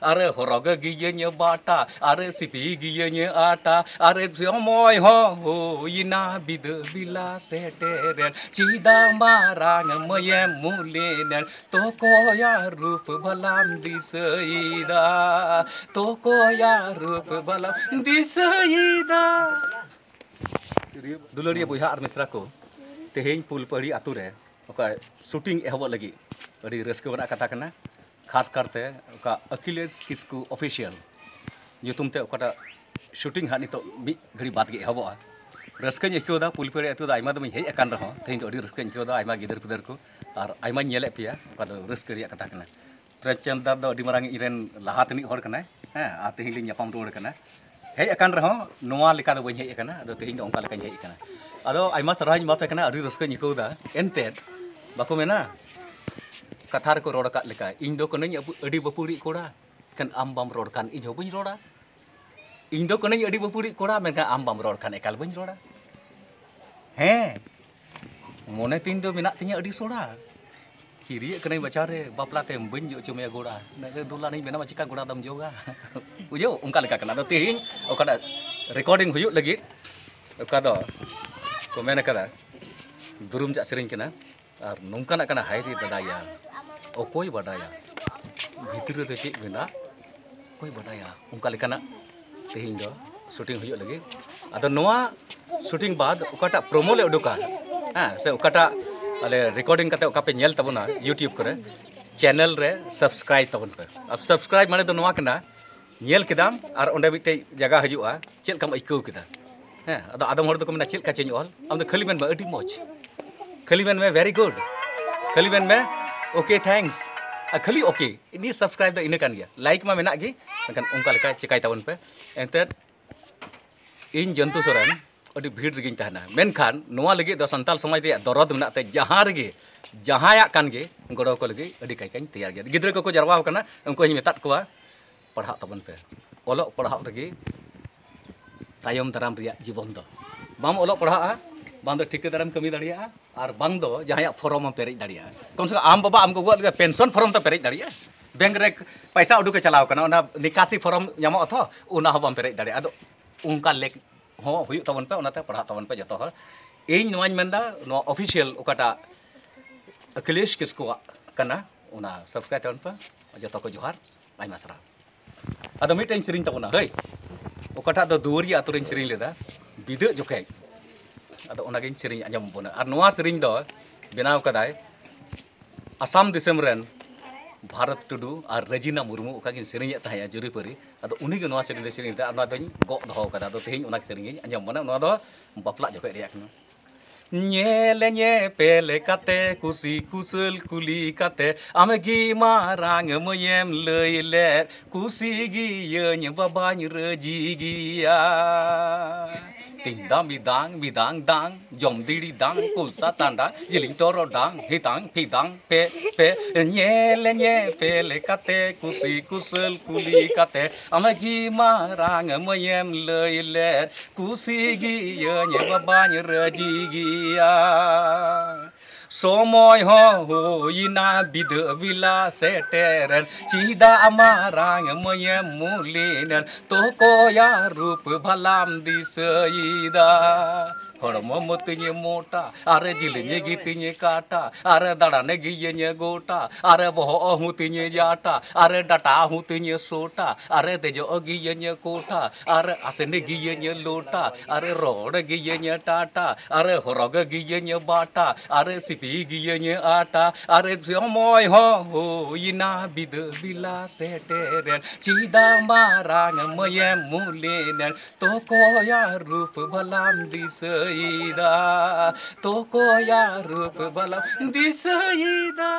are horoga giyanya bata, are sipi giyanya ata, are siomoy ho ina bida bila seteren, cida marang mayem mulinen, toko ya rup balam disaida, toko ya rup balam disaida. Duluria boyha ar misra ko teheng pulpari atu re oka shooting ehobot lagi adi raska bana kata kana khas karte oka Achilles Kisku official nyutum te okata shooting ha nito mi ghari bat ge ehobot raska ni ekyo da pulpari atu da aima do hei akan raho teheng do adi raska ni ekyo da aima gider pider ko ar aima nyele pia oka do raska ri kata kana Prachandar do adi marang iren laha tini hor kana ha a teheng li nyapam road kana hei akan raho noa leka do hei akana ado teheng do ongka leka hei akana ado aima sarahnya mata kana adi raska ni ko da ented bako mena kathar ko rod kat leka ing do kono adi bapuri koda kan ambam rod kan ing ho buñ roda ing do kono adi bapuri koda men kan ambam rod kan ekal buñ roda he mone tin do menak tinya adi soda kiri kena bacare bapla tem buñ jo cuma goda na dula ni mena macika goda dam joga ujo ongka leka kana do tehing okada recording huyuk lagi okada ko mena kada durum jak sering kena ar nongkana kana hairi dadaya okoi badaya bhitir de chik bena okoi badaya ongka lekana tehing do shooting huyuk lagi ado noa shooting bad okata promo le uduka ha se okata ale recording kate oka pe nyel tabona YouTube kore channel re subscribe tabon pe ab subscribe mane do noa kana nyel kidam ar onde bitte jaga hajua chel kam aikau kida ha ado adam hor do ko mena chel ka chenyol am do khali men ba adi moj khali men me very good khali men me okay thanks khali okay ini subscribe da ina kan gya like ma menak gi kan ongka leka cekai tabon pe entet in jantu soran adi bhir rigi tahana menkhan noa lagi do santal samaj re dorod menak te jahan regi jahayak kan ge godo ko lagi adi kai kan tayar ge gidra ko jarwa kana unko hi metat ko padha tabon pe olok padha lagi tayom daram riya jibon do bam olok padha bang do thik daram kami daria ar bang do jahayak forum am perej daria kom se am baba am ko go pension forum ta perej daria bank re paisa udu ke chalao kana ona nikasi forum nyamo atho una hobam perej daria ado unka lek ho huyuk tabon pe onate padha tabon pe joto hor ᱤᱧ ᱱᱚᱣᱟᱧ ᱢᱮᱱᱫᱟ ᱱᱚᱣᱟ official ᱚᱠᱟᱴᱟᱜ ᱟᱠᱷᱤᱞᱮᱥ ᱠᱤᱥᱠᱩ ᱠᱟᱱᱟ ᱚᱱᱟ subscribe ᱛᱟᱵᱚᱱ ᱯᱮ ᱡᱚᱛᱚ ᱠᱚ ᱡᱚᱦᱟᱨ ᱟᱭᱢᱟ ᱥᱟᱨᱦᱟᱣ ᱟᱫᱚ ᱢᱤᱫᱴᱮᱱ ᱥᱮᱨᱮᱧ ᱛᱟᱵᱚᱱᱟ ᱦᱳᱭ ᱚᱠᱟᱴᱟᱜ ᱫᱚ ᱫᱩᱣᱟᱹᱨᱤᱭᱟᱹ ᱟᱛᱳ ᱨᱮᱧ ᱥᱮᱨᱮᱧ ᱞᱮᱫᱟ ᱵᱤᱫᱟᱹᱜ ᱡᱚᱠᱷᱮᱡ ᱟᱫᱚ ᱚᱱᱟᱜᱤᱧ ᱥᱮᱨᱮᱧ ᱟᱸᱡᱚᱢ ᱵᱚᱱᱟ ᱟᱨ ᱱᱚᱣᱟ ᱥᱮᱨᱮᱧ ᱫᱚ ᱵᱮᱱᱟᱣ ᱠᱟᱫᱟᱭ ᱟᱥᱟᱢ ᱫᱤᱥᱚᱢ ᱨᱮᱱ भारत टुडू और रजीना मुर्मू ओकागिन सेरेᱧ ताया जुरीपरी अदो उनीगे नोआ सेरेᱧ ले सेरेᱧ दा नोआ दोኝ गो दहो कदा अदो तेहेñ ओना सेरेᱧ आंजम बना नोआ दो बापला जखै रिया कना nyele nye pele kate kusi kusel kuli kate amegi marang moyem leilet kusi gi ye nye babany reji gi ya ting dam bidang dang jom diri dang kulsa tanda jiling toro dang hitang pidang pe nyele nye pele kate kusi kusel kuli kate amegi marang moyem leilet kusi gi ye nye babany reji gi somoy ho ina bida bila seteren cida amarang moyem mulinen toko ya rup balam disaida hormo mutinya mota are jilnya gitinya kata are dadane giyenya gota are boho mutinya jata are data mutinya sota are tejo giyenya kota are asene giyenya lota are rod giyenya tata are horoga giyenya bata are sipi giyenya ata are siomoy ho ina bida bila seteren cida marang moyem mulinen toko ya rup balam disaida Ida toko ya rup balam disaida